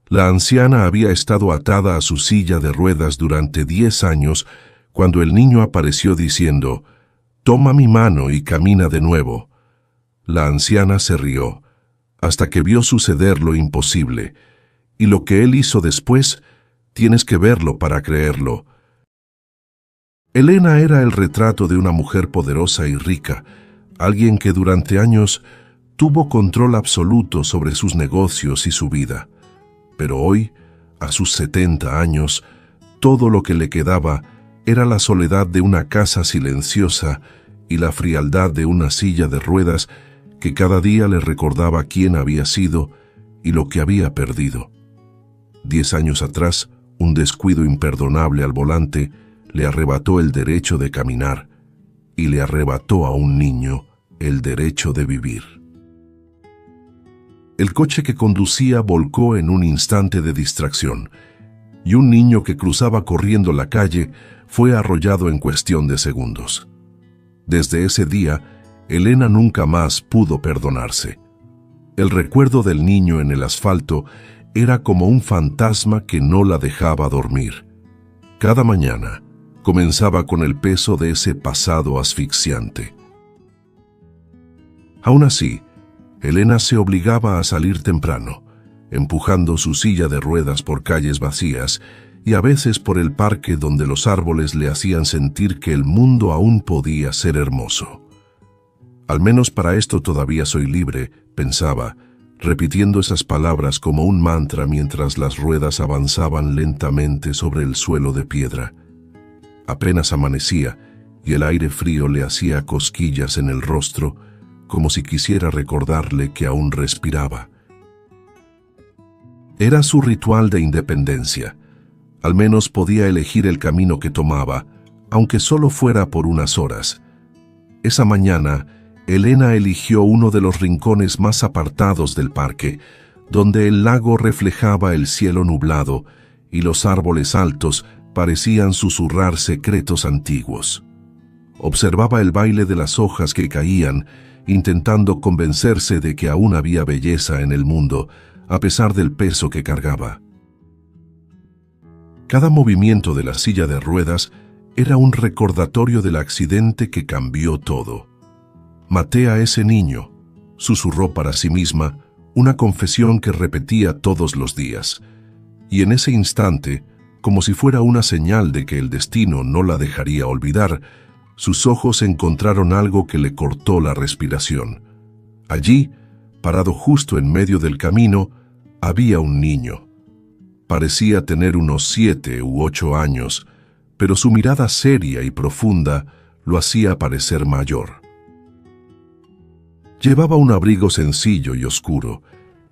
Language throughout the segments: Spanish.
La anciana había estado atada a su silla de ruedas durante 10 años cuando el niño apareció diciendo: «Toma mi mano y camina de nuevo». La anciana se rió, hasta que vio suceder lo imposible, y lo que él hizo después, tienes que verlo para creerlo. Elena era el retrato de una mujer poderosa y rica, alguien que durante años tuvo control absoluto sobre sus negocios y su vida. Pero hoy, a sus 70 años, todo lo que le quedaba era la soledad de una casa silenciosa y la frialdad de una silla de ruedas que cada día le recordaba quién había sido y lo que había perdido. 10 años atrás, un descuido imperdonable al volante le arrebató el derecho de caminar y le arrebató a un niño el derecho de vivir. El coche que conducía volcó en un instante de distracción, y un niño que cruzaba corriendo la calle fue arrollado en cuestión de segundos. Desde ese día, Elena nunca más pudo perdonarse. El recuerdo del niño en el asfalto era como un fantasma que no la dejaba dormir. Cada mañana comenzaba con el peso de ese pasado asfixiante. Aún así, Elena se obligaba a salir temprano, empujando su silla de ruedas por calles vacías y a veces por el parque donde los árboles le hacían sentir que el mundo aún podía ser hermoso. Al menos para esto todavía soy libre, pensaba, repitiendo esas palabras como un mantra mientras las ruedas avanzaban lentamente sobre el suelo de piedra. Apenas amanecía y el aire frío le hacía cosquillas en el rostro, como si quisiera recordarle que aún respiraba. Era su ritual de independencia. Al menos podía elegir el camino que tomaba, aunque solo fuera por unas horas. Esa mañana, Elena eligió uno de los rincones más apartados del parque, donde el lago reflejaba el cielo nublado y los árboles altos parecían susurrar secretos antiguos. Observaba el baile de las hojas que caían, intentando convencerse de que aún había belleza en el mundo, a pesar del peso que cargaba. Cada movimiento de la silla de ruedas era un recordatorio del accidente que cambió todo. «Maté a ese niño», susurró para sí misma, una confesión que repetía todos los días. Y en ese instante, como si fuera una señal de que el destino no la dejaría olvidar, sus ojos encontraron algo que le cortó la respiración. Allí, parado justo en medio del camino, había un niño. Parecía tener unos 7 u 8 años, pero su mirada seria y profunda lo hacía parecer mayor. Llevaba un abrigo sencillo y oscuro,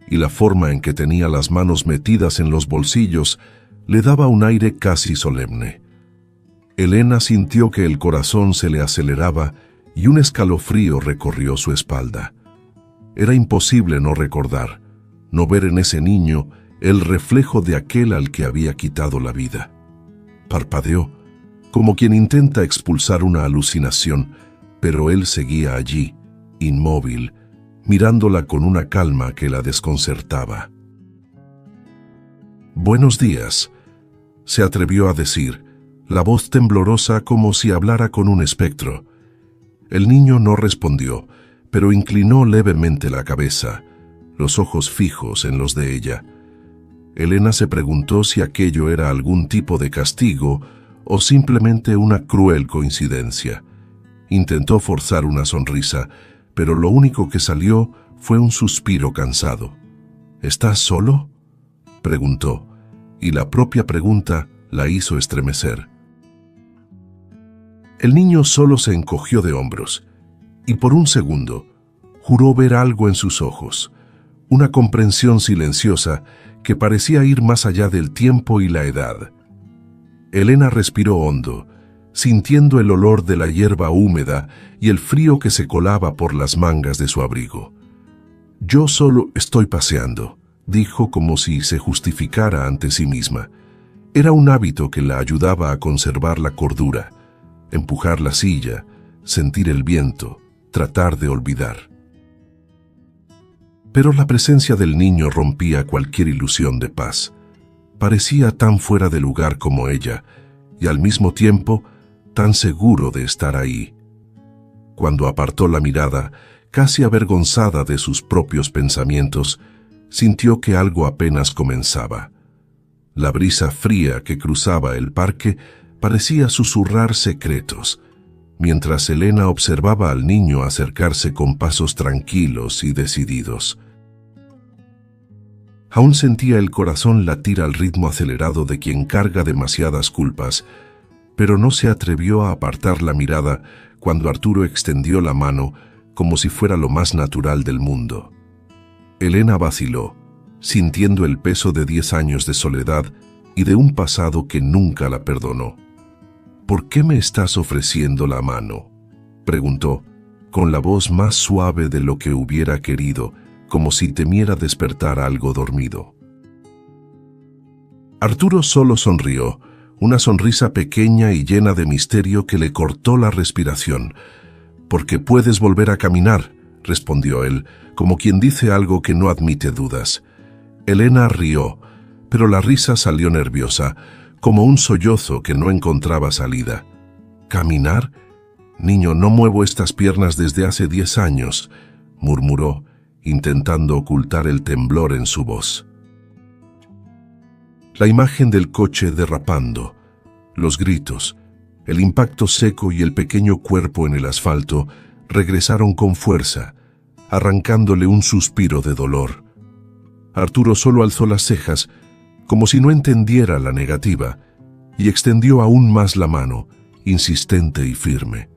y la forma en que tenía las manos metidas en los bolsillos le daba un aire casi solemne. Elena sintió que el corazón se le aceleraba y un escalofrío recorrió su espalda. Era imposible no recordar, no ver en ese niño el reflejo de aquel al que había quitado la vida. Parpadeó, como quien intenta expulsar una alucinación, pero él seguía allí, inmóvil, mirándola con una calma que la desconcertaba. «Buenos días», se atrevió a decir, la voz temblorosa como si hablara con un espectro. El niño no respondió, pero inclinó levemente la cabeza, los ojos fijos en los de ella. Elena se preguntó si aquello era algún tipo de castigo o simplemente una cruel coincidencia. Intentó forzar una sonrisa, pero lo único que salió fue un suspiro cansado. «¿Estás solo?», preguntó, y la propia pregunta la hizo estremecer. El niño solo se encogió de hombros, y por un segundo juró ver algo en sus ojos, una comprensión silenciosa que parecía ir más allá del tiempo y la edad. Elena respiró hondo, sintiendo el olor de la hierba húmeda y el frío que se colaba por las mangas de su abrigo. «Yo solo estoy paseando», dijo como si se justificara ante sí misma. Era un hábito que la ayudaba a conservar la cordura, empujar la silla, sentir el viento, tratar de olvidar. Pero la presencia del niño rompía cualquier ilusión de paz. Parecía tan fuera de lugar como ella, y al mismo tiempo tan seguro de estar ahí. Cuando apartó la mirada, casi avergonzada de sus propios pensamientos, sintió que algo apenas comenzaba. La brisa fría que cruzaba el parque parecía susurrar secretos, mientras Elena observaba al niño acercarse con pasos tranquilos y decididos. Aún sentía el corazón latir al ritmo acelerado de quien carga demasiadas culpas, pero no se atrevió a apartar la mirada cuando Arturo extendió la mano como si fuera lo más natural del mundo. Elena vaciló, sintiendo el peso de 10 años de soledad y de un pasado que nunca la perdonó. «¿Por qué me estás ofreciendo la mano?», preguntó, con la voz más suave de lo que hubiera querido, como si temiera despertar algo dormido. Arturo solo sonrió, una sonrisa pequeña y llena de misterio que le cortó la respiración. «Porque puedes volver a caminar», respondió él, como quien dice algo que no admite dudas. Elena rió, pero la risa salió nerviosa, como un sollozo que no encontraba salida. «¿Caminar? Niño, no muevo estas piernas desde hace 10 años», murmuró, intentando ocultar el temblor en su voz. La imagen del coche derrapando, los gritos, el impacto seco y el pequeño cuerpo en el asfalto regresaron con fuerza, arrancándole un suspiro de dolor. Arturo solo alzó las cejas, como si no entendiera la negativa, y extendió aún más la mano, insistente y firme.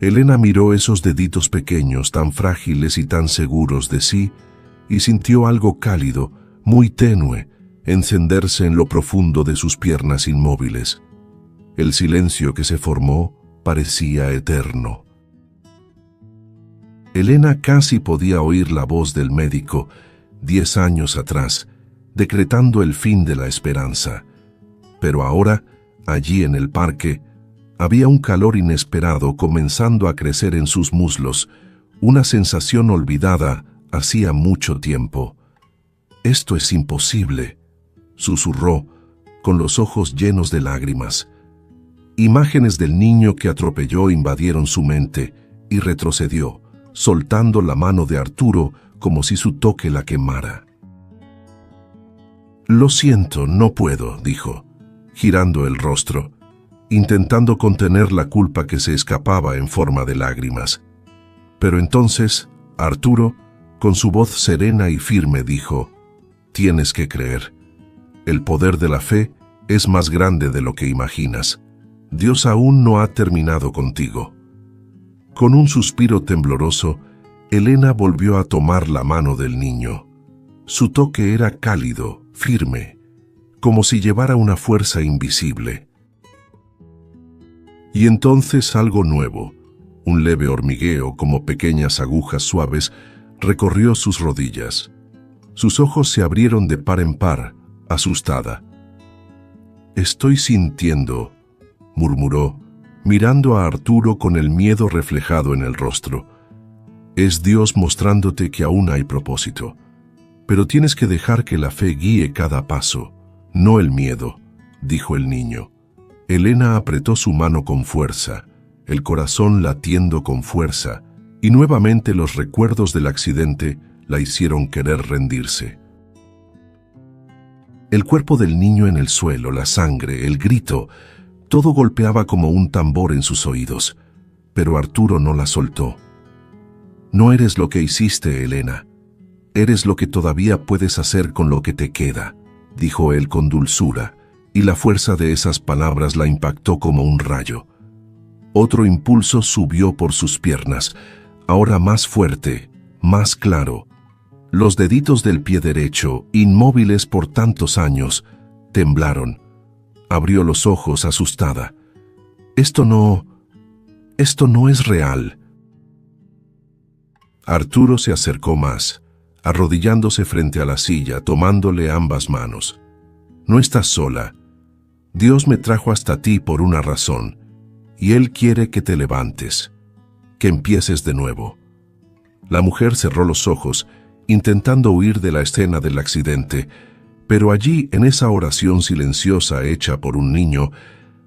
Elena miró esos deditos pequeños, tan frágiles y tan seguros de sí, y sintió algo cálido, muy tenue, encenderse en lo profundo de sus piernas inmóviles. El silencio que se formó parecía eterno. Elena casi podía oír la voz del médico, 10 años atrás, decretando el fin de la esperanza. Pero ahora, allí en el parque, había un calor inesperado comenzando a crecer en sus muslos, una sensación olvidada hacía mucho tiempo. «Esto es imposible», susurró, con los ojos llenos de lágrimas. Imágenes del niño que atropelló invadieron su mente y retrocedió, soltando la mano de Arturo como si su toque la quemara. «Lo siento, no puedo», dijo, girando el rostro, intentando contener la culpa que se escapaba en forma de lágrimas. Pero entonces, Arturo, con su voz serena y firme, dijo: «Tienes que creer. El poder de la fe es más grande de lo que imaginas. Dios aún no ha terminado contigo». Con un suspiro tembloroso, Elena volvió a tomar la mano del niño. Su toque era cálido, firme, como si llevara una fuerza invisible. Y entonces algo nuevo, un leve hormigueo como pequeñas agujas suaves, recorrió sus rodillas. Sus ojos se abrieron de par en par, asustada. «Estoy sintiendo», murmuró, mirando a Arturo con el miedo reflejado en el rostro. «Es Dios mostrándote que aún hay propósito. Pero tienes que dejar que la fe guíe cada paso, no el miedo», dijo el niño. Elena apretó su mano con fuerza, el corazón latiendo con fuerza, y nuevamente los recuerdos del accidente la hicieron querer rendirse. El cuerpo del niño en el suelo, la sangre, el grito, todo golpeaba como un tambor en sus oídos, pero Arturo no la soltó. «No eres lo que hiciste, Elena. Eres lo que todavía puedes hacer con lo que te queda», dijo él con dulzura, y la fuerza de esas palabras la impactó como un rayo. Otro impulso subió por sus piernas, ahora más fuerte, más claro. Los deditos del pie derecho, inmóviles por tantos años, temblaron. Abrió los ojos asustada. Esto no es real». Arturo se acercó más, arrodillándose frente a la silla, tomándole ambas manos. «No estás sola. Dios me trajo hasta ti por una razón, y Él quiere que te levantes, que empieces de nuevo». La mujer cerró los ojos, intentando huir de la escena del accidente, pero allí, en esa oración silenciosa hecha por un niño,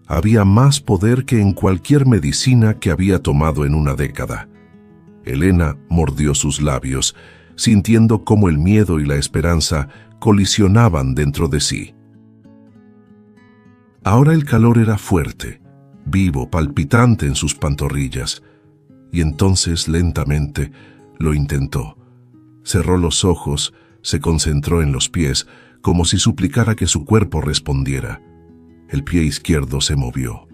había más poder que en cualquier medicina que había tomado en una década. Elena mordió sus labios, sintiendo cómo el miedo y la esperanza colisionaban dentro de sí. Ahora el calor era fuerte, vivo, palpitante en sus pantorrillas, y entonces lentamente lo intentó. Cerró los ojos, se concentró en los pies, como si suplicara que su cuerpo respondiera. El pie izquierdo se movió.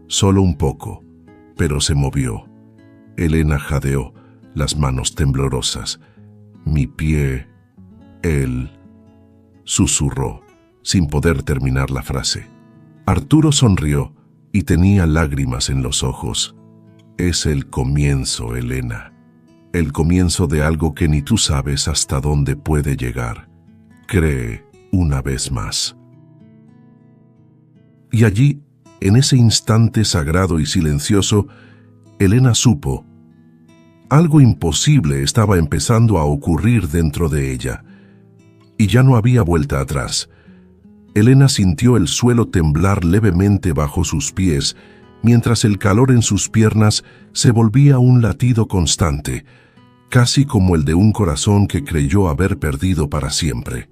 Solo un poco, pero se movió. Elena jadeó, las manos temblorosas. Mi pie, él, susurró, sin poder terminar la frase. Arturo sonrió y tenía lágrimas en los ojos. Es el comienzo, Elena. El comienzo de algo que ni tú sabes hasta dónde puede llegar. Cree una vez más. Y allí, en ese instante sagrado y silencioso, Elena supo. Algo imposible estaba empezando a ocurrir dentro de ella, y ya no había vuelta atrás. Elena sintió el suelo temblar levemente bajo sus pies, mientras el calor en sus piernas se volvía un latido constante, casi como el de un corazón que creyó haber perdido para siempre.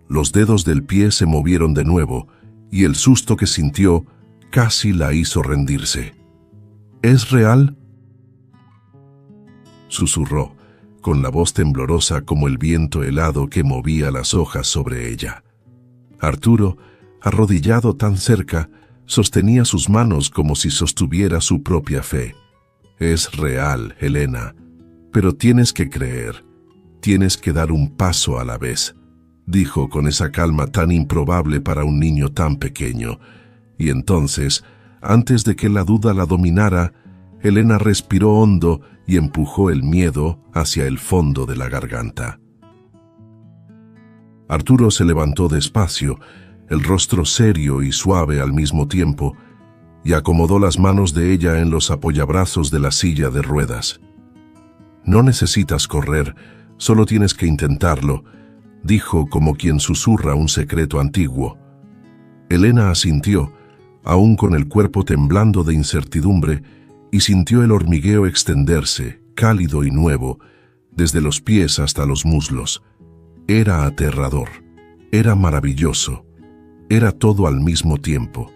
Los dedos del pie se movieron de nuevo, y el susto que sintió casi la hizo rendirse. ¿Es real?, susurró, con la voz temblorosa como el viento helado que movía las hojas sobre ella. Arturo, arrodillado tan cerca, sostenía sus manos como si sostuviera su propia fe. Es real, Elena, pero tienes que creer, tienes que dar un paso a la vez, dijo con esa calma tan improbable para un niño tan pequeño. Y entonces, antes de que la duda la dominara, Elena respiró hondo y empujó el miedo hacia el fondo de la garganta. Arturo se levantó despacio, el rostro serio y suave al mismo tiempo, y acomodó las manos de ella en los apoyabrazos de la silla de ruedas. No necesitas correr, solo tienes que intentarlo, dijo como quien susurra un secreto antiguo. Elena asintió, aún con el cuerpo temblando de incertidumbre, y sintió el hormigueo extenderse, cálido y nuevo, desde los pies hasta los muslos. Era aterrador, era maravilloso, era todo al mismo tiempo.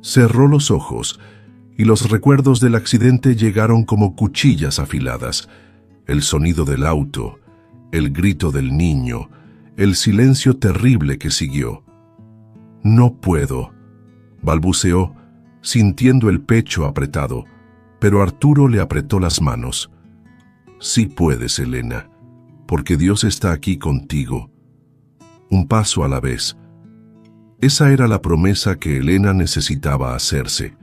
Cerró los ojos, y los recuerdos del accidente llegaron como cuchillas afiladas. El sonido del auto, el grito del niño, el silencio terrible que siguió. No puedo, balbuceó, sintiendo el pecho apretado, pero Arturo le apretó las manos. Sí puedes, Elena, porque Dios está aquí contigo. Un paso a la vez. Esa era la promesa que Elena necesitaba hacerse.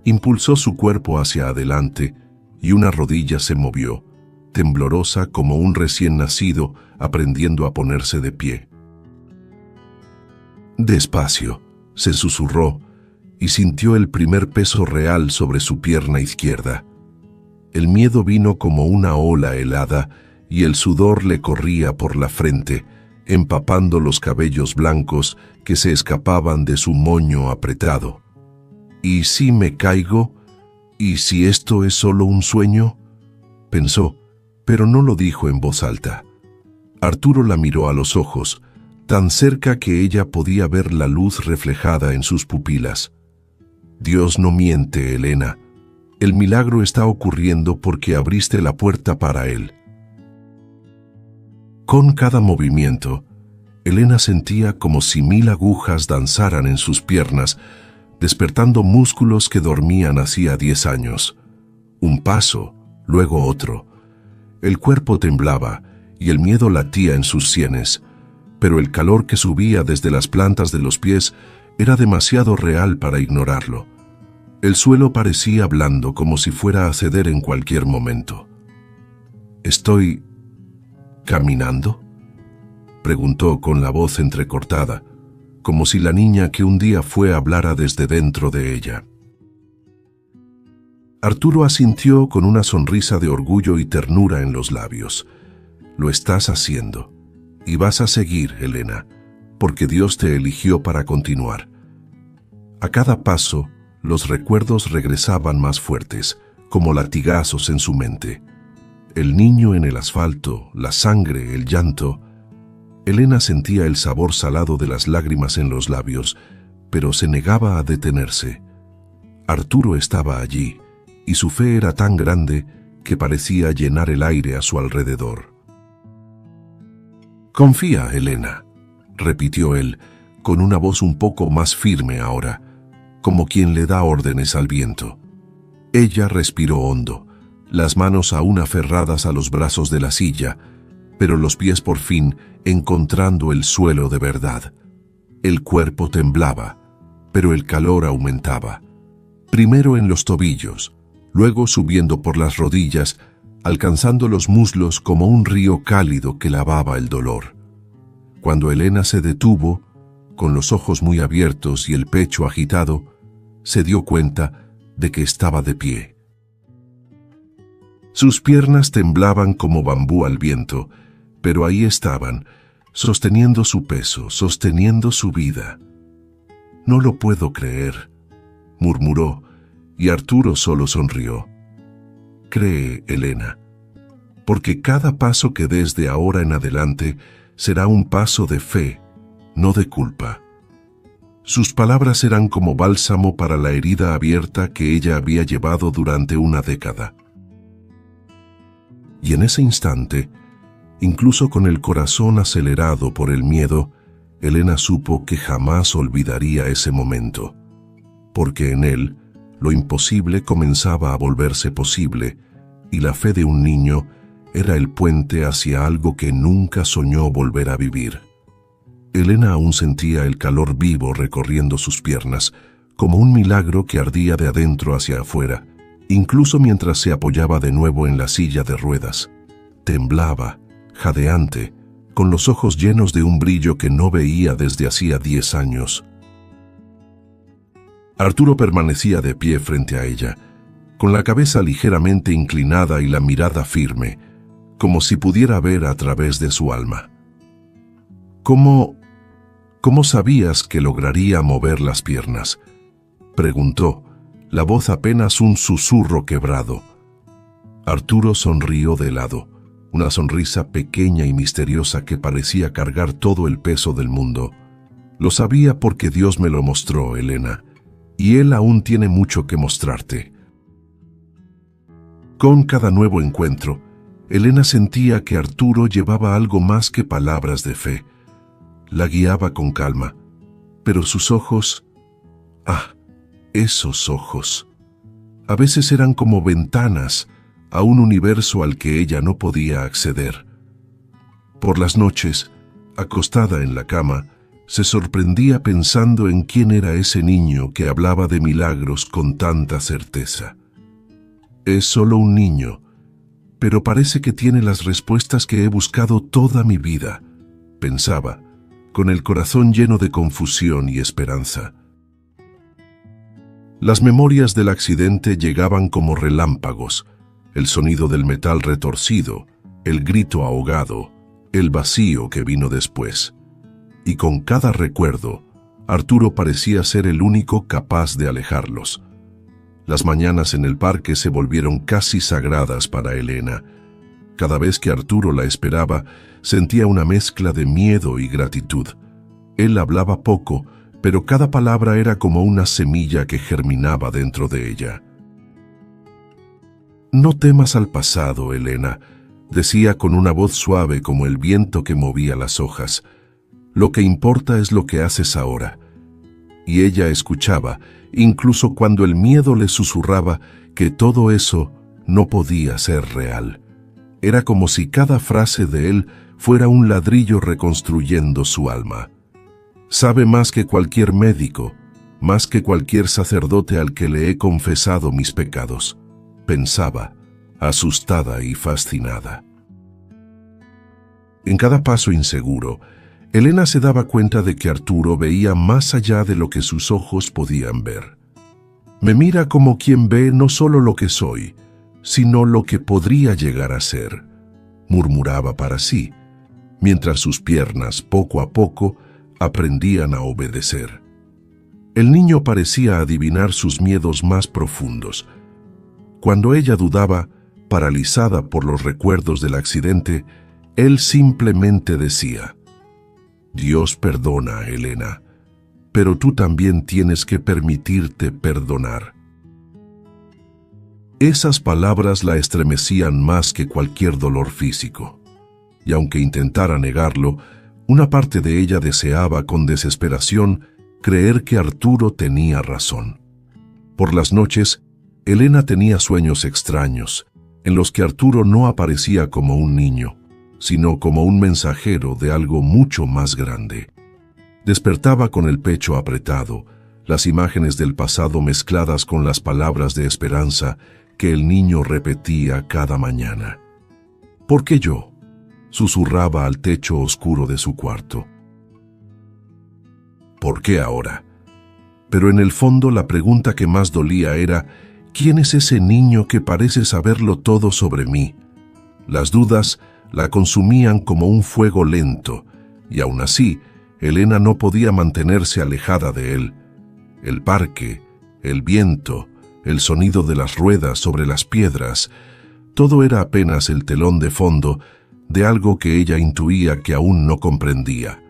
Impulsó su cuerpo hacia adelante y una rodilla se movió, temblorosa como un recién nacido aprendiendo a ponerse de pie. Despacio, se susurró, y sintió el primer peso real sobre su pierna izquierda. El miedo vino como una ola helada y el sudor le corría por la frente, empapando los cabellos blancos que se escapaban de su moño apretado. ¿Y si me caigo? ¿Y si esto es solo un sueño?, pensó, pero no lo dijo en voz alta. Arturo la miró a los ojos, tan cerca que ella podía ver la luz reflejada en sus pupilas. Dios no miente, Elena. El milagro está ocurriendo porque abriste la puerta para él. Con cada movimiento, Elena sentía como si 1000 agujas danzaran en sus piernas, despertando músculos que dormían hacía 10 años. Un paso, luego otro. El cuerpo temblaba y el miedo latía en sus sienes, pero el calor que subía desde las plantas de los pies era demasiado real para ignorarlo. El suelo parecía blando como si fuera a ceder en cualquier momento. ¿Estoy caminando?, preguntó con la voz entrecortada, como si la niña que un día fue hablara desde dentro de ella. Arturo asintió con una sonrisa de orgullo y ternura en los labios. Lo estás haciendo. Y vas a seguir, Elena, porque Dios te eligió para continuar. A cada paso, los recuerdos regresaban más fuertes, como latigazos en su mente. El niño en el asfalto, la sangre, el llanto. Elena sentía el sabor salado de las lágrimas en los labios, pero se negaba a detenerse. Arturo estaba allí, y su fe era tan grande que parecía llenar el aire a su alrededor. «Confía, Elena», repitió él, con una voz un poco más firme ahora, como quien le da órdenes al viento. Ella respiró hondo, las manos aún aferradas a los brazos de la silla, pero los pies por fin encontrando el suelo de verdad. El cuerpo temblaba, pero el calor aumentaba. Primero en los tobillos, luego subiendo por las rodillas, alcanzando los muslos como un río cálido que lavaba el dolor. Cuando Elena se detuvo, con los ojos muy abiertos y el pecho agitado, se dio cuenta de que estaba de pie. Sus piernas temblaban como bambú al viento, pero ahí estaban, sosteniendo su peso, sosteniendo su vida. «No lo puedo creer», murmuró, y Arturo solo sonrió. «Cree, Elena, porque cada paso que des de ahora en adelante será un paso de fe, no de culpa». Sus palabras eran como bálsamo para la herida abierta que ella había llevado durante una década. Y en ese instante, incluso con el corazón acelerado por el miedo, Elena supo que jamás olvidaría ese momento, porque en él lo imposible comenzaba a volverse posible y la fe de un niño era el puente hacia algo que nunca soñó volver a vivir. Elena aún sentía el calor vivo recorriendo sus piernas, como un milagro que ardía de adentro hacia afuera, incluso mientras se apoyaba de nuevo en la silla de ruedas. Temblaba, jadeante, con los ojos llenos de un brillo que no veía desde hacía 10 años. Arturo permanecía de pie frente a ella, con la cabeza ligeramente inclinada y la mirada firme, como si pudiera ver a través de su alma. ¿Cómo sabías que lograría mover las piernas?», preguntó, la voz apenas un susurro quebrado. Arturo sonrió de lado, una sonrisa pequeña y misteriosa que parecía cargar todo el peso del mundo. «Lo sabía porque Dios me lo mostró, Elena, y Él aún tiene mucho que mostrarte». Con cada nuevo encuentro, Elena sentía que Arturo llevaba algo más que palabras de fe. La guiaba con calma, pero sus ojos... ¡ah! Esos ojos. A veces eran como ventanas a un universo al que ella no podía acceder. Por las noches, acostada en la cama, se sorprendía pensando en quién era ese niño que hablaba de milagros con tanta certeza. «Es solo un niño, pero parece que tiene las respuestas que he buscado toda mi vida», pensaba, con el corazón lleno de confusión y esperanza. Las memorias del accidente llegaban como relámpagos, el sonido del metal retorcido, el grito ahogado, el vacío que vino después. Y con cada recuerdo, Arturo parecía ser el único capaz de alejarlos. Las mañanas en el parque se volvieron casi sagradas para Elena. Cada vez que Arturo la esperaba, sentía una mezcla de miedo y gratitud. Él hablaba poco, pero cada palabra era como una semilla que germinaba dentro de ella. «No temas al pasado, Elena», decía con una voz suave como el viento que movía las hojas. «Lo que importa es lo que haces ahora». Y ella escuchaba, incluso cuando el miedo le susurraba que todo eso no podía ser real. Era como si cada frase de él fuera un ladrillo reconstruyendo su alma. «Sabe más que cualquier médico, más que cualquier sacerdote al que le he confesado mis pecados», pensaba, asustada y fascinada. En cada paso inseguro, Elena se daba cuenta de que Arturo veía más allá de lo que sus ojos podían ver. Me mira como quien ve no solo lo que soy, sino lo que podría llegar a ser, murmuraba para sí, mientras sus piernas poco a poco aprendían a obedecer. El niño parecía adivinar sus miedos más profundos. Cuando ella dudaba, paralizada por los recuerdos del accidente, él simplemente decía: Dios perdona, Elena, pero tú también tienes que permitirte perdonar. Esas palabras la estremecían más que cualquier dolor físico, y aunque intentara negarlo, una parte de ella deseaba con desesperación creer que Arturo tenía razón. Por las noches, Elena tenía sueños extraños, en los que Arturo no aparecía como un niño, sino como un mensajero de algo mucho más grande. Despertaba con el pecho apretado, las imágenes del pasado mezcladas con las palabras de esperanza que el niño repetía cada mañana. ¿Por qué yo?, susurraba al techo oscuro de su cuarto. ¿Por qué ahora? Pero en el fondo la pregunta que más dolía era: ¿quién es ese niño que parece saberlo todo sobre mí? Las dudas la consumían como un fuego lento, y aún así, Elena no podía mantenerse alejada de él. El parque, el viento, el sonido de las ruedas sobre las piedras, todo era apenas el telón de fondo de algo que ella intuía que aún no comprendía.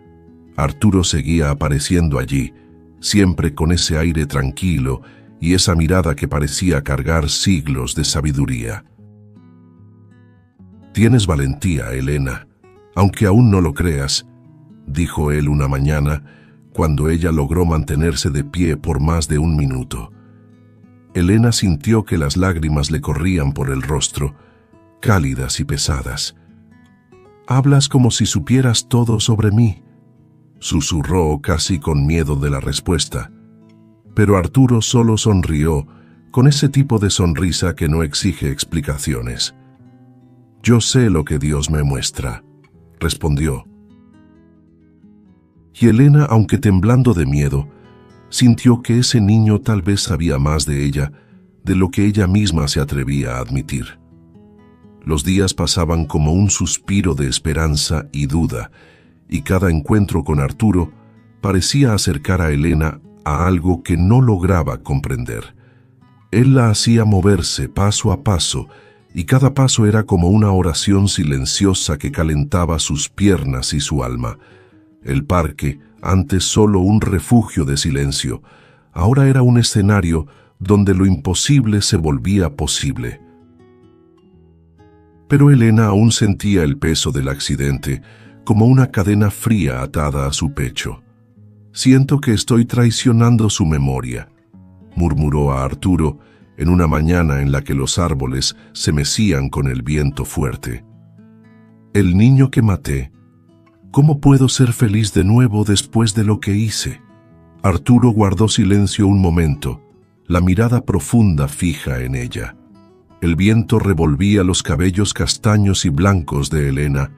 Arturo seguía apareciendo allí, siempre con ese aire tranquilo y esa mirada que parecía cargar siglos de sabiduría. «Tienes valentía, Elena, aunque aún no lo creas», dijo él una mañana, cuando ella logró mantenerse de pie por más de un minuto. Elena sintió que las lágrimas le corrían por el rostro, cálidas y pesadas. «Hablas como si supieras todo sobre mí», susurró casi con miedo de la respuesta. Pero Arturo solo sonrió, con ese tipo de sonrisa que no exige explicaciones. «Yo sé lo que Dios me muestra», respondió. Y Elena, aunque temblando de miedo, sintió que ese niño tal vez sabía más de ella, de lo que ella misma se atrevía a admitir. Los días pasaban como un suspiro de esperanza y duda, y cada encuentro con Arturo parecía acercar a Elena a algo que no lograba comprender. Él la hacía moverse paso a paso, y cada paso era como una oración silenciosa que calentaba sus piernas y su alma. El parque, antes solo un refugio de silencio, ahora era un escenario donde lo imposible se volvía posible. Pero Elena aún sentía el peso del accidente, como una cadena fría atada a su pecho. «Siento que estoy traicionando su memoria», murmuró a Arturo en una mañana en la que los árboles se mecían con el viento fuerte. «El niño que maté, ¿cómo puedo ser feliz de nuevo después de lo que hice?». Arturo guardó silencio un momento, la mirada profunda fija en ella. El viento revolvía los cabellos castaños y blancos de Elena,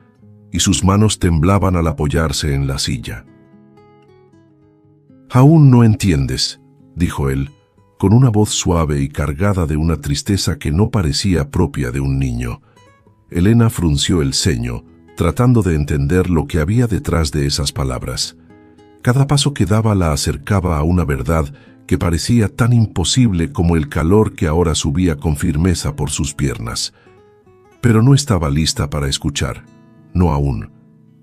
y sus manos temblaban al apoyarse en la silla. «Aún no entiendes», dijo él, con una voz suave y cargada de una tristeza que no parecía propia de un niño. Elena frunció el ceño, tratando de entender lo que había detrás de esas palabras. Cada paso que daba la acercaba a una verdad que parecía tan imposible como el calor que ahora subía con firmeza por sus piernas. Pero no estaba lista para escuchar, no aún.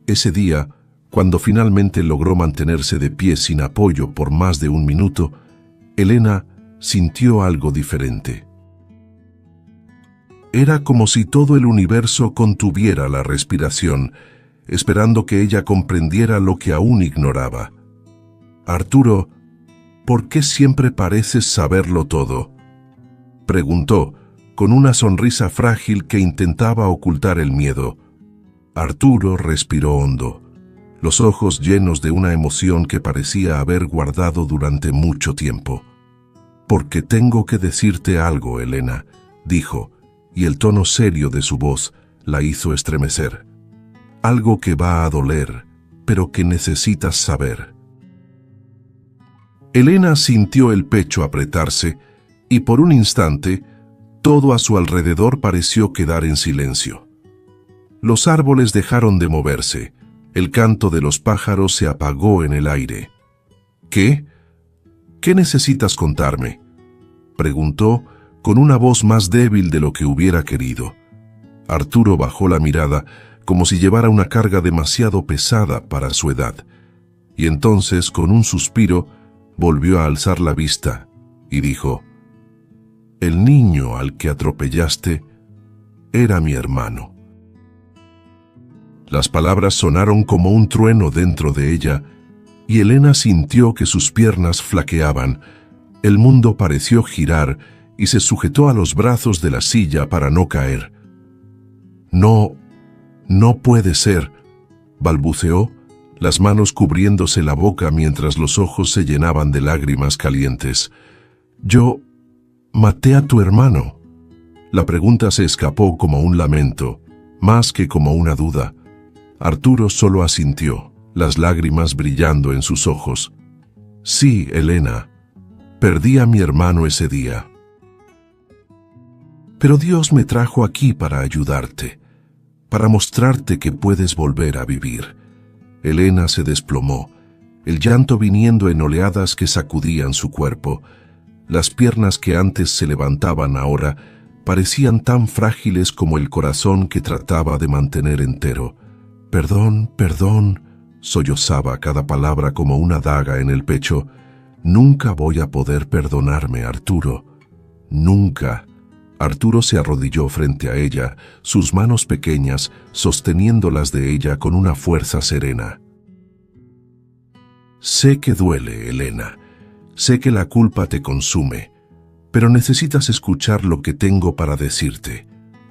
Ese día, cuando finalmente logró mantenerse de pie sin apoyo por más de un minuto, Elena sintió algo diferente. Era como si todo el universo contuviera la respiración, esperando que ella comprendiera lo que aún ignoraba. «Arturo, ¿por qué siempre pareces saberlo todo?», preguntó, con una sonrisa frágil que intentaba ocultar el miedo. Arturo respiró hondo, los ojos llenos de una emoción que parecía haber guardado durante mucho tiempo. «Porque tengo que decirte algo, Elena», dijo, y el tono serio de su voz la hizo estremecer. «Algo que va a doler, pero que necesitas saber». Elena sintió el pecho apretarse, y por un instante, todo a su alrededor pareció quedar en silencio. Los árboles dejaron de moverse, el canto de los pájaros se apagó en el aire. ¿Qué? ¿Qué necesitas contarme?, preguntó con una voz más débil de lo que hubiera querido. Arturo bajó la mirada como si llevara una carga demasiado pesada para su edad, y entonces, con un suspiro, volvió a alzar la vista y dijo: «El niño al que atropellaste era mi hermano». Las palabras sonaron como un trueno dentro de ella, y Elena sintió que sus piernas flaqueaban. El mundo pareció girar y se sujetó a los brazos de la silla para no caer. No puede ser», balbuceó, las manos cubriéndose la boca mientras los ojos se llenaban de lágrimas calientes. «Yo maté a tu hermano». La pregunta se escapó como un lamento, más que como una duda. Arturo solo asintió, las lágrimas brillando en sus ojos. «Sí, Elena, perdí a mi hermano ese día. Pero Dios me trajo aquí para ayudarte, para mostrarte que puedes volver a vivir». Elena se desplomó, el llanto viniendo en oleadas que sacudían su cuerpo. Las piernas que antes se levantaban ahora parecían tan frágiles como el corazón que trataba de mantener entero. «Perdón, perdón», sollozaba cada palabra como una daga en el pecho. «Nunca voy a poder perdonarme, Arturo. Nunca». Arturo se arrodilló frente a ella, sus manos pequeñas sosteniéndolas de ella con una fuerza serena. «Sé que duele, Elena. Sé que la culpa te consume, pero necesitas escuchar lo que tengo para decirte.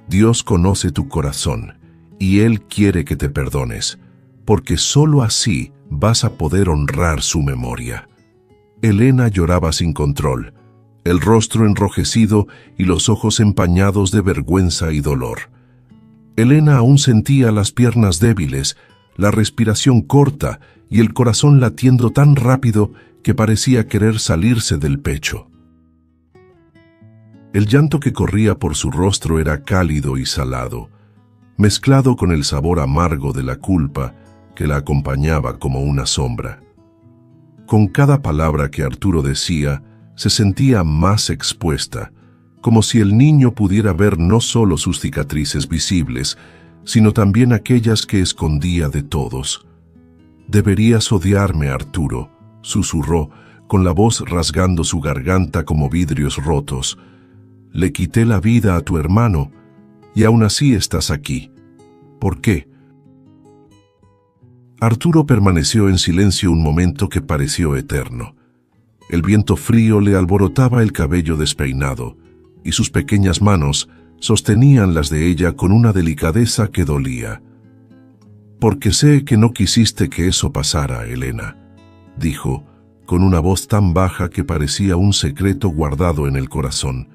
Dios conoce tu corazón, y Él quiere que te perdones, porque sólo así vas a poder honrar su memoria». Elena lloraba sin control, el rostro enrojecido y los ojos empañados de vergüenza y dolor. Elena aún sentía las piernas débiles, la respiración corta y el corazón latiendo tan rápido que parecía querer salirse del pecho. El llanto que corría por su rostro era cálido y salado, mezclado con el sabor amargo de la culpa que la acompañaba como una sombra. Con cada palabra que Arturo decía, se sentía más expuesta, como si el niño pudiera ver no solo sus cicatrices visibles, sino también aquellas que escondía de todos. «Deberías odiarme, Arturo», susurró, con la voz rasgando su garganta como vidrios rotos. «Le quité la vida a tu hermano, y aún así estás aquí. ¿Por qué?». Arturo permaneció en silencio un momento que pareció eterno. El viento frío le alborotaba el cabello despeinado, y sus pequeñas manos sostenían las de ella con una delicadeza que dolía. «Porque sé que no quisiste que eso pasara, Elena», dijo, con una voz tan baja que parecía un secreto guardado en el corazón.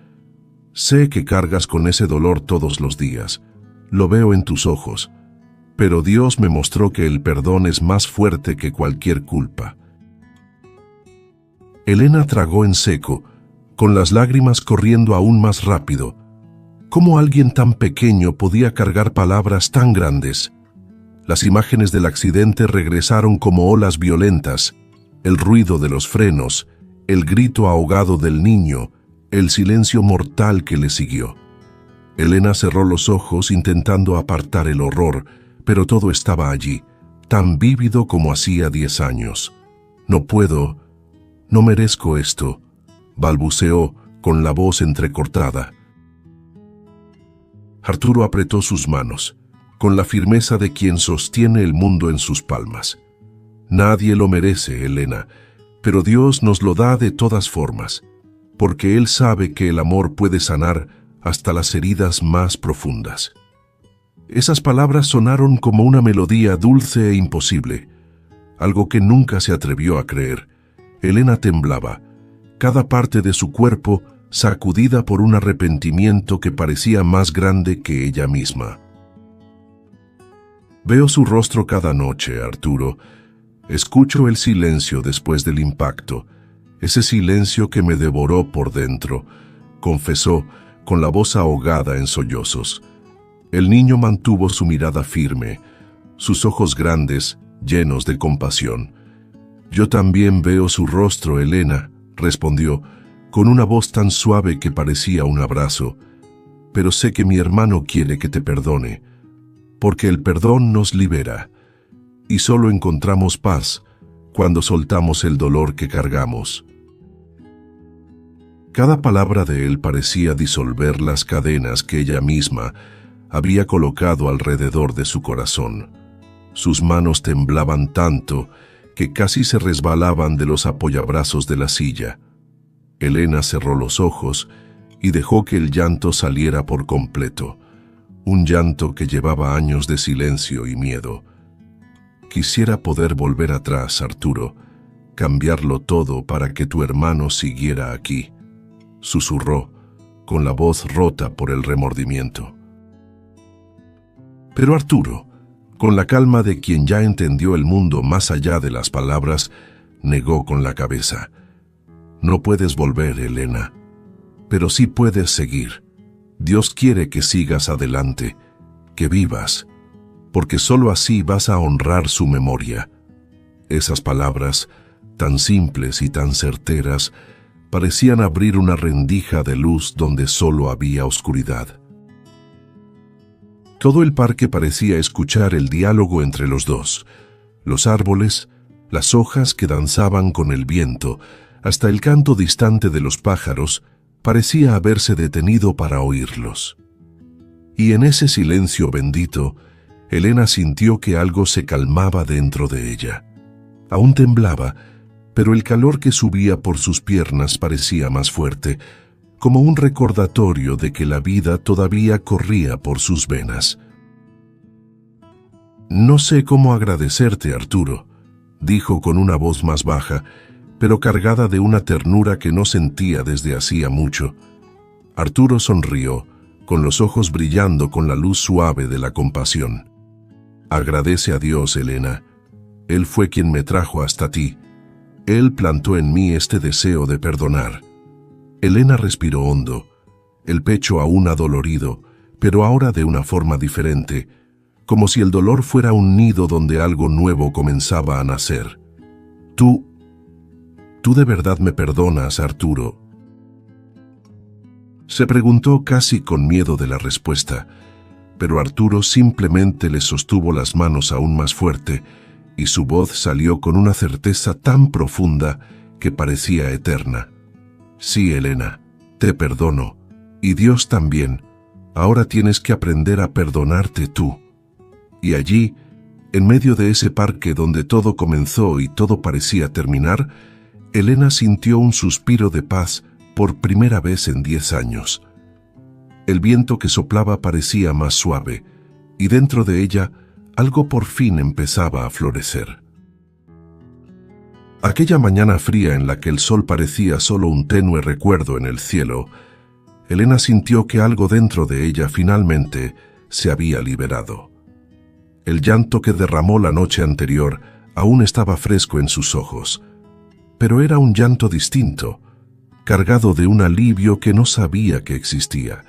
«Sé que cargas con ese dolor todos los días, lo veo en tus ojos, pero Dios me mostró que el perdón es más fuerte que cualquier culpa». Elena tragó en seco, con las lágrimas corriendo aún más rápido. ¿Cómo alguien tan pequeño podía cargar palabras tan grandes? Las imágenes del accidente regresaron como olas violentas, el ruido de los frenos, el grito ahogado del niño, el silencio mortal que le siguió. Elena cerró los ojos intentando apartar el horror, pero todo estaba allí, tan vívido como hacía 10 años. No merezco esto», balbuceó con la voz entrecortada. Arturo apretó sus manos, con la firmeza de quien sostiene el mundo en sus palmas. «Nadie lo merece, Elena, pero Dios nos lo da de todas formas, porque Él sabe que el amor puede sanar hasta las heridas más profundas». Esas palabras sonaron como una melodía dulce e imposible, algo que nunca se atrevió a creer. Elena temblaba, cada parte de su cuerpo sacudida por un arrepentimiento que parecía más grande que ella misma. «Veo su rostro cada noche, Arturo. Escucho el silencio después del impacto, ese silencio que me devoró por dentro. confesó, con la voz ahogada en sollozos. El niño mantuvo su mirada firme, sus ojos grandes, llenos de compasión. «Yo también veo su rostro, Elena», respondió, con una voz tan suave que parecía un abrazo. «Pero sé que mi hermano quiere que te perdone, porque el perdón nos libera, y solo encontramos paz cuando soltamos el dolor que cargamos». Cada palabra de él parecía disolver las cadenas que ella misma había colocado alrededor de su corazón. Sus manos temblaban tanto que casi se resbalaban de los apoyabrazos de la silla. Elena cerró los ojos y dejó que el llanto saliera por completo, un llanto que llevaba años de silencio y miedo. «Quisiera poder volver atrás, Arturo, cambiarlo todo para que tu hermano siguiera aquí», susurró, con la voz rota por el remordimiento. Pero Arturo, con la calma de quien ya entendió el mundo más allá de las palabras, negó con la cabeza. «No puedes volver, Elena, pero sí puedes seguir. Dios quiere que sigas adelante, que vivas, porque solo así vas a honrar su memoria». Esas palabras, tan simples y tan certeras, parecían abrir una rendija de luz donde solo había oscuridad. Todo el parque parecía escuchar el diálogo entre los dos. Los árboles, las hojas que danzaban con el viento, hasta el canto distante de los pájaros, parecía haberse detenido para oírlos. Y en ese silencio bendito, Elena sintió que algo se calmaba dentro de ella. Aún temblaba, pero el calor que subía por sus piernas parecía más fuerte, como un recordatorio de que la vida todavía corría por sus venas. «No sé cómo agradecerte, Arturo», dijo con una voz más baja, pero cargada de una ternura que no sentía desde hacía mucho. Arturo sonrió, con los ojos brillando con la luz suave de la compasión. «Agradece a Dios, Elena. Él fue quien me trajo hasta ti. Él plantó en mí este deseo de perdonar». Elena respiró hondo, el pecho aún adolorido, pero ahora de una forma diferente, como si el dolor fuera un nido donde algo nuevo comenzaba a nacer. Tú de verdad me perdonas, Arturo?» Se preguntó casi con miedo de la respuesta, pero Arturo simplemente le sostuvo las manos aún más fuerte, y su voz salió con una certeza tan profunda que parecía eterna. «Sí, Elena, te perdono, y Dios también. Ahora tienes que aprender a perdonarte tú». Y allí, en medio de ese parque donde todo comenzó y todo parecía terminar, Elena sintió un suspiro de paz por primera vez en 10 años. El viento que soplaba parecía más suave, y dentro de ella algo por fin empezaba a florecer. Aquella mañana fría en la que el sol parecía solo un tenue recuerdo en el cielo, Elena sintió que algo dentro de ella finalmente se había liberado. El llanto que derramó la noche anterior aún estaba fresco en sus ojos, pero era un llanto distinto, cargado de un alivio que no sabía que existía.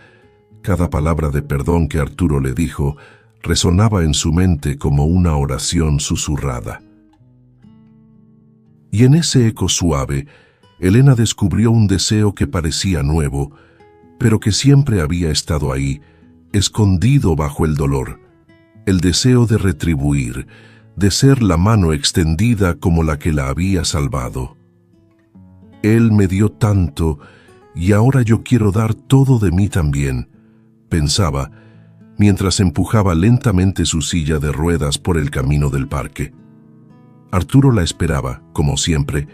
Cada palabra de perdón que Arturo le dijo resonaba en su mente como una oración susurrada. Y en ese eco suave, Elena descubrió un deseo que parecía nuevo, pero que siempre había estado ahí, escondido bajo el dolor. El deseo de retribuir, de ser la mano extendida como la que la había salvado. «Él me dio tanto, y ahora yo quiero dar todo de mí también», pensaba, mientras empujaba lentamente su silla de ruedas por el camino del parque. Arturo la esperaba, como siempre,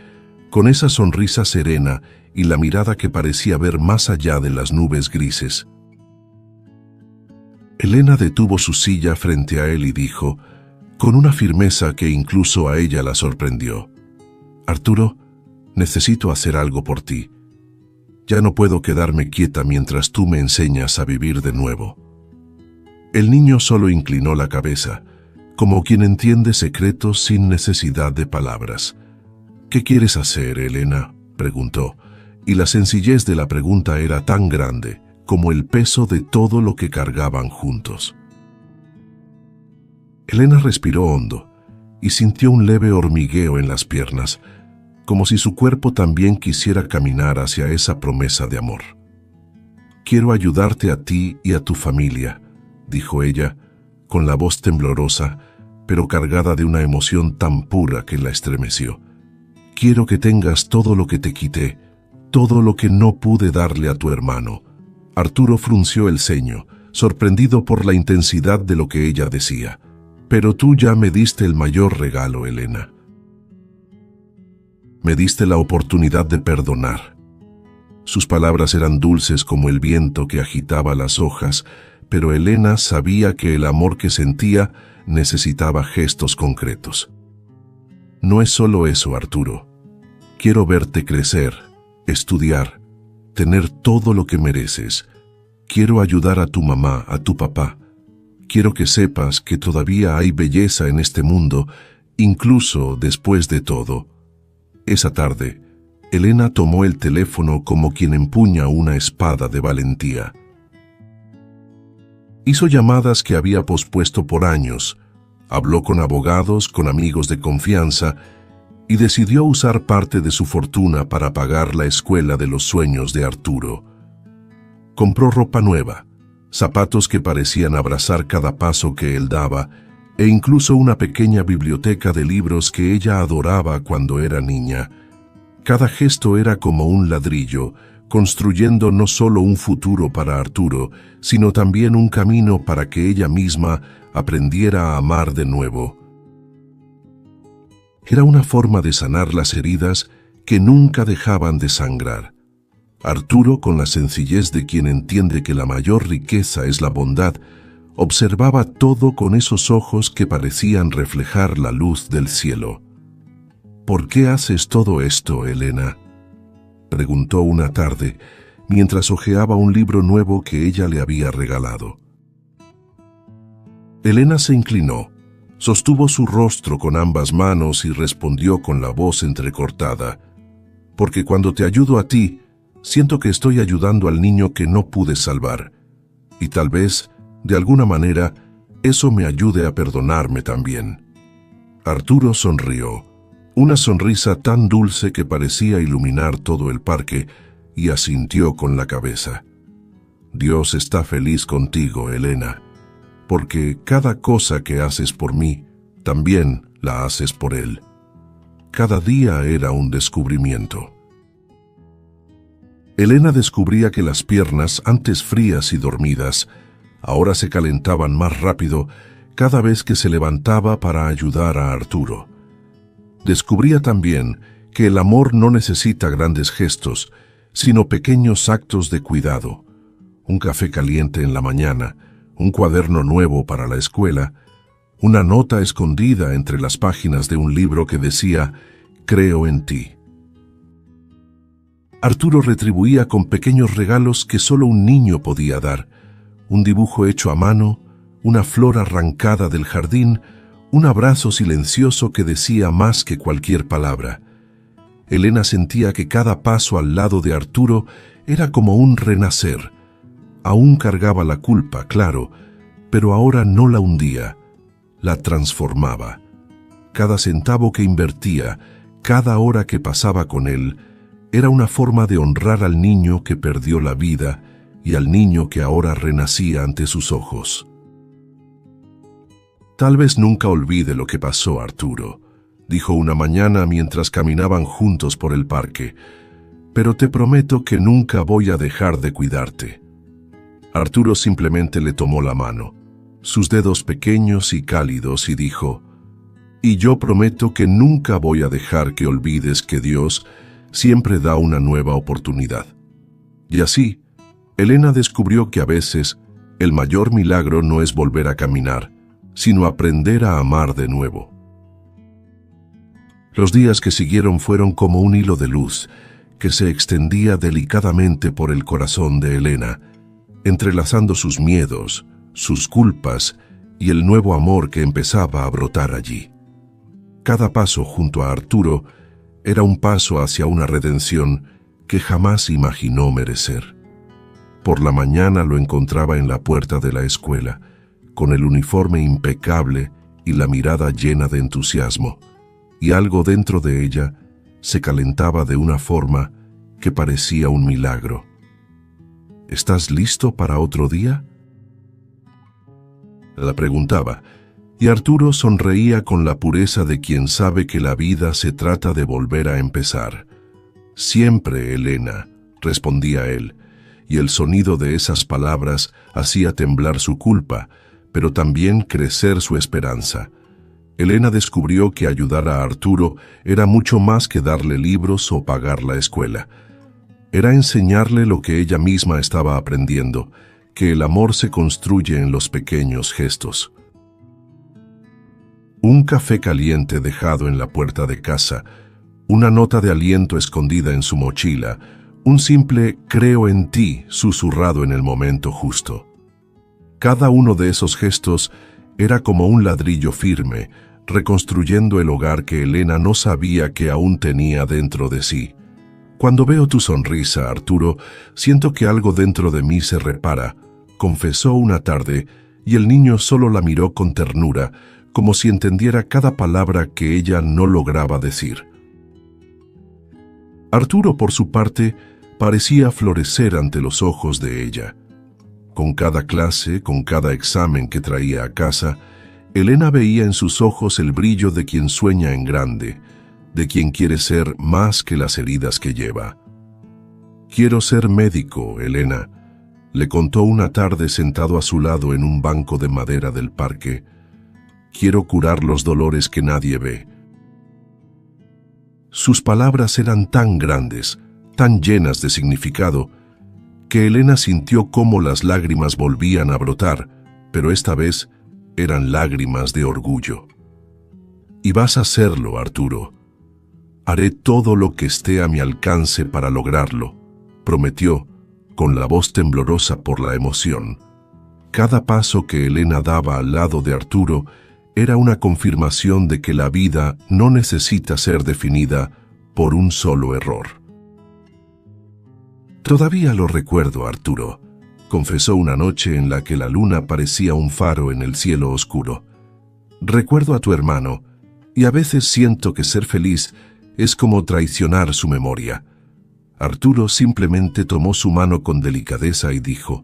con esa sonrisa serena y la mirada que parecía ver más allá de las nubes grises. Elena detuvo su silla frente a él y dijo, con una firmeza que incluso a ella la sorprendió: «Arturo, necesito hacer algo por ti. Ya no puedo quedarme quieta mientras tú me enseñas a vivir de nuevo». El niño solo inclinó la cabeza, como quien entiende secretos sin necesidad de palabras. «¿Qué quieres hacer, Elena?», preguntó, y la sencillez de la pregunta era tan grande como el peso de todo lo que cargaban juntos. Elena respiró hondo y sintió un leve hormigueo en las piernas, como si su cuerpo también quisiera caminar hacia esa promesa de amor. «Quiero ayudarte a ti y a tu familia», dijo ella, con la voz temblorosa, pero cargada de una emoción tan pura que la estremeció. «Quiero que tengas todo lo que te quité, todo lo que no pude darle a tu hermano». Arturo frunció el ceño, sorprendido por la intensidad de lo que ella decía. «Pero tú ya me diste el mayor regalo, Elena. Me diste la oportunidad de perdonar». Sus palabras eran dulces como el viento que agitaba las hojas, pero Elena sabía que el amor que sentía necesitaba gestos concretos. «No es solo eso, Arturo. Quiero verte crecer, estudiar, tener todo lo que mereces. Quiero ayudar a tu mamá, a tu papá. Quiero que sepas que todavía hay belleza en este mundo, incluso después de todo». Esa tarde, Elena tomó el teléfono como quien empuña una espada de valentía. Hizo llamadas que había pospuesto por años, habló con abogados, con amigos de confianza, y decidió usar parte de su fortuna para pagar la escuela de los sueños de Arturo. Compró ropa nueva, zapatos que parecían abrazar cada paso que él daba, e incluso una pequeña biblioteca de libros que ella adoraba cuando era niña. Cada gesto era como un ladrillo, construyendo no solo un futuro para Arturo, sino también un camino para que ella misma aprendiera a amar de nuevo. Era una forma de sanar las heridas que nunca dejaban de sangrar. Arturo, con la sencillez de quien entiende que la mayor riqueza es la bondad, observaba todo con esos ojos que parecían reflejar la luz del cielo. «¿Por qué haces todo esto, Elena?», preguntó una tarde, mientras hojeaba un libro nuevo que ella le había regalado. Elena se inclinó, sostuvo su rostro con ambas manos y respondió con la voz entrecortada: «Porque cuando te ayudo a ti, siento que estoy ayudando al niño que no pude salvar, y tal vez, de alguna manera, eso me ayude a perdonarme también». Arturo sonrió, una sonrisa tan dulce que parecía iluminar todo el parque, y asintió con la cabeza. «Dios está feliz contigo, Elena, porque cada cosa que haces por mí, también la haces por Él». Cada día era un descubrimiento. Elena descubría que las piernas, antes frías y dormidas, ahora se calentaban más rápido cada vez que se levantaba para ayudar a Arturo. Descubría también que el amor no necesita grandes gestos, sino pequeños actos de cuidado. Un café caliente en la mañana, un cuaderno nuevo para la escuela, una nota escondida entre las páginas de un libro que decía «Creo en ti». Arturo retribuía con pequeños regalos que solo un niño podía dar: un dibujo hecho a mano, una flor arrancada del jardín, un abrazo silencioso que decía más que cualquier palabra. Elena sentía que cada paso al lado de Arturo era como un renacer. Aún cargaba la culpa, claro, pero ahora no la hundía, la transformaba. Cada centavo que invertía, cada hora que pasaba con él, era una forma de honrar al niño que perdió la vida y al niño que ahora renacía ante sus ojos. «Tal vez nunca olvide lo que pasó, Arturo», dijo una mañana mientras caminaban juntos por el parque, «pero te prometo que nunca voy a dejar de cuidarte». Arturo simplemente le tomó la mano, sus dedos pequeños y cálidos, y dijo: «Y yo prometo que nunca voy a dejar que olvides que Dios siempre da una nueva oportunidad». Y así, Elena descubrió que a veces el mayor milagro no es volver a caminar, sino aprender a amar de nuevo. Los días que siguieron fueron como un hilo de luz que se extendía delicadamente por el corazón de Elena, entrelazando sus miedos, sus culpas y el nuevo amor que empezaba a brotar allí. Cada paso junto a Arturo era un paso hacia una redención que jamás imaginó merecer. Por la mañana lo encontraba en la puerta de la escuela, con el uniforme impecable y la mirada llena de entusiasmo, y algo dentro de ella se calentaba de una forma que parecía un milagro. ¿Estás listo para otro día?, la preguntaba, y Arturo sonreía con la pureza de quien sabe que la vida se trata de volver a empezar. Siempre, Elena, respondía él, y el sonido de esas palabras hacía temblar su culpa, pero también crecer su esperanza. Elena descubrió que ayudar a Arturo era mucho más que darle libros o pagar la escuela. Era enseñarle lo que ella misma estaba aprendiendo, que el amor se construye en los pequeños gestos. Un café caliente dejado en la puerta de casa, una nota de aliento escondida en su mochila, un simple «creo en ti» susurrado en el momento justo. Cada uno de esos gestos era como un ladrillo firme, reconstruyendo el hogar que Elena no sabía que aún tenía dentro de sí. «Cuando veo tu sonrisa, Arturo, siento que algo dentro de mí se repara», confesó una tarde, y el niño solo la miró con ternura, como si entendiera cada palabra que ella no lograba decir. Arturo, por su parte, parecía florecer ante los ojos de ella. Con cada clase, con cada examen que traía a casa, Elena veía en sus ojos el brillo de quien sueña en grande, de quien quiere ser más que las heridas que lleva. «Quiero ser médico, Elena», le contó una tarde sentado a su lado en un banco de madera del parque. «Quiero curar los dolores que nadie ve». Sus palabras eran tan grandes, tan llenas de significado, que Elena sintió cómo las lágrimas volvían a brotar, pero esta vez eran lágrimas de orgullo. «Y vas a hacerlo, Arturo. Haré todo lo que esté a mi alcance para lograrlo», prometió, con la voz temblorosa por la emoción. Cada paso que Elena daba al lado de Arturo era una confirmación de que la vida no necesita ser definida por un solo error. «Todavía lo recuerdo, Arturo», confesó una noche en la que la luna parecía un faro en el cielo oscuro. «Recuerdo a tu hermano, y a veces siento que ser feliz es como traicionar su memoria». Arturo simplemente tomó su mano con delicadeza y dijo: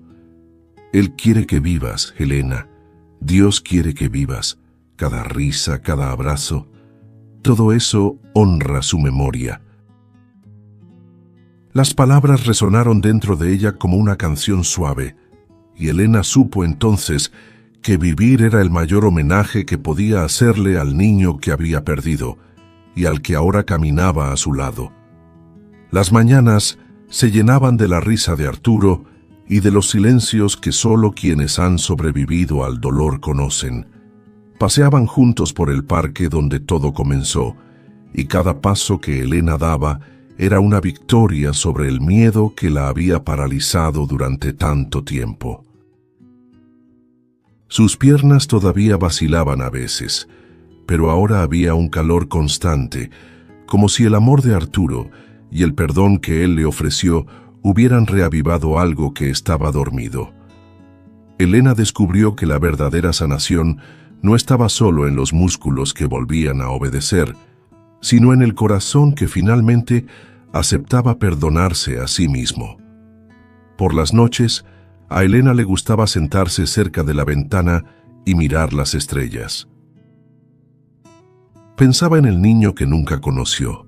«Él quiere que vivas, Elena. Dios quiere que vivas. Cada risa, cada abrazo, todo eso honra su memoria». Las palabras resonaron dentro de ella como una canción suave, y Elena supo entonces que vivir era el mayor homenaje que podía hacerle al niño que había perdido y al que ahora caminaba a su lado. Las mañanas se llenaban de la risa de Arturo y de los silencios que solo quienes han sobrevivido al dolor conocen. Paseaban juntos por el parque donde todo comenzó, y cada paso que Elena daba era una victoria sobre el miedo que la había paralizado durante tanto tiempo. Sus piernas todavía vacilaban a veces, pero ahora había un calor constante, como si el amor de Arturo y el perdón que él le ofreció hubieran reavivado algo que estaba dormido. Elena descubrió que la verdadera sanación no estaba solo en los músculos que volvían a obedecer, sino en el corazón que finalmente aceptaba perdonarse a sí mismo. Por las noches, a Elena le gustaba sentarse cerca de la ventana y mirar las estrellas. Pensaba en el niño que nunca conoció,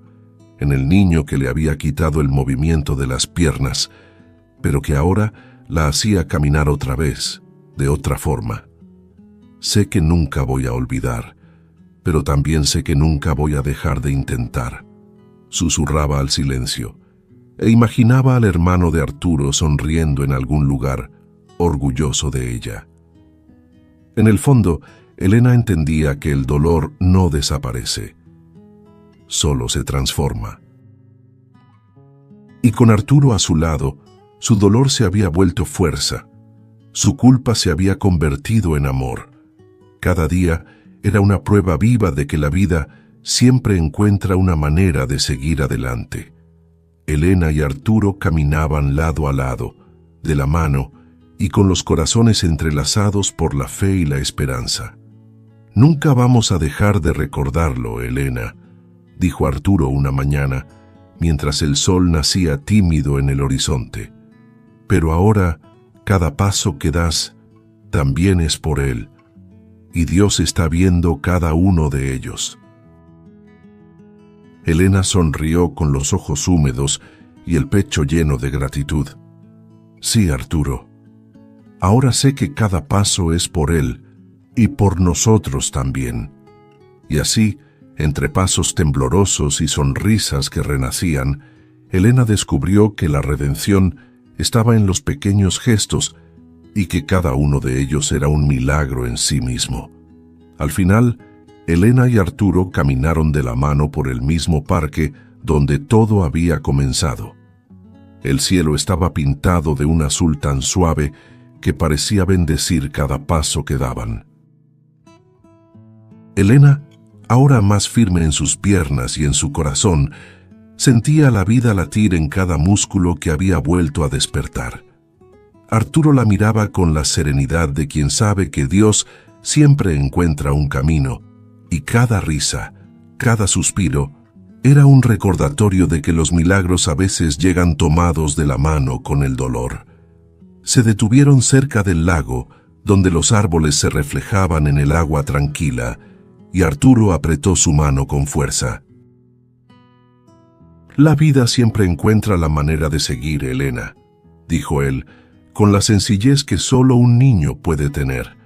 en el niño que le había quitado el movimiento de las piernas, pero que ahora la hacía caminar otra vez, de otra forma. Sé que nunca voy a olvidar, pero también sé que nunca voy a dejar de intentar, susurraba al silencio, e imaginaba al hermano de Arturo sonriendo en algún lugar, orgulloso de ella. En el fondo, Elena entendía que el dolor no desaparece, solo se transforma. Y con Arturo a su lado, su dolor se había vuelto fuerza, su culpa se había convertido en amor. Cada día era una prueba viva de que la vida siempre encuentra una manera de seguir adelante. Elena y Arturo caminaban lado a lado, de la mano y con los corazones entrelazados por la fe y la esperanza. «Nunca vamos a dejar de recordarlo, Elena», dijo Arturo una mañana, mientras el sol nacía tímido en el horizonte. «Pero ahora, cada paso que das también es por él, y Dios está viendo cada uno de ellos». Elena sonrió con los ojos húmedos y el pecho lleno de gratitud. «Sí, Arturo. Ahora sé que cada paso es por él y por nosotros también». Y así, entre pasos temblorosos y sonrisas que renacían, Elena descubrió que la redención estaba en los pequeños gestos y que cada uno de ellos era un milagro en sí mismo. Al final, Elena y Arturo caminaron de la mano por el mismo parque donde todo había comenzado. El cielo estaba pintado de un azul tan suave que parecía bendecir cada paso que daban. Elena, ahora más firme en sus piernas y en su corazón, sentía la vida latir en cada músculo que había vuelto a despertar. Arturo la miraba con la serenidad de quien sabe que Dios siempre encuentra un camino, y cada risa, cada suspiro, era un recordatorio de que los milagros a veces llegan tomados de la mano con el dolor. Se detuvieron cerca del lago, donde los árboles se reflejaban en el agua tranquila, y Arturo apretó su mano con fuerza. «La vida siempre encuentra la manera de seguir, Elena», dijo él, con la sencillez que solo un niño puede tener.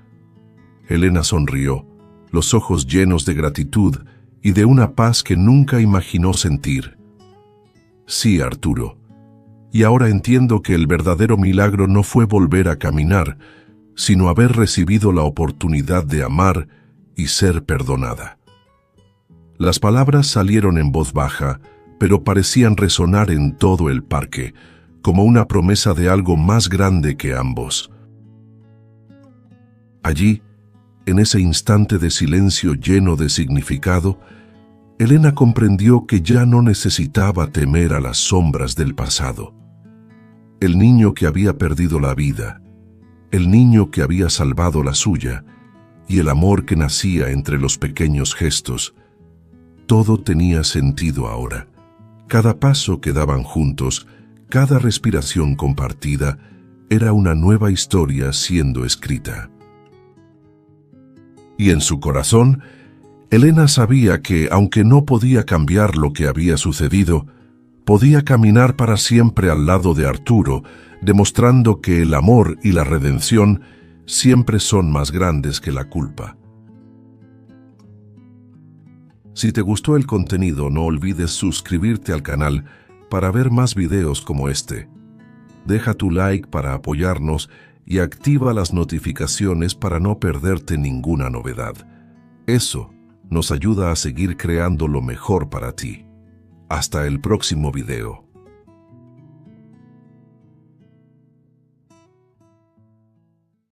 Elena sonrió, los ojos llenos de gratitud y de una paz que nunca imaginó sentir. «Sí, Arturo, y ahora entiendo que el verdadero milagro no fue volver a caminar, sino haber recibido la oportunidad de amar y ser perdonada». Las palabras salieron en voz baja, pero parecían resonar en todo el parque, como una promesa de algo más grande que ambos. Allí, en ese instante de silencio lleno de significado, Elena comprendió que ya no necesitaba temer a las sombras del pasado. El niño que había perdido la vida, el niño que había salvado la suya, y el amor que nacía entre los pequeños gestos, todo tenía sentido ahora. Cada paso que daban juntos, cada respiración compartida, era una nueva historia siendo escrita. Y en su corazón, Elena sabía que, aunque no podía cambiar lo que había sucedido, podía caminar para siempre al lado de Arturo, demostrando que el amor y la redención siempre son más grandes que la culpa. Si te gustó el contenido, no olvides suscribirte al canal para ver más videos como este. Deja tu like para apoyarnos y activa las notificaciones para no perderte ninguna novedad. Eso nos ayuda a seguir creando lo mejor para ti. Hasta el próximo video.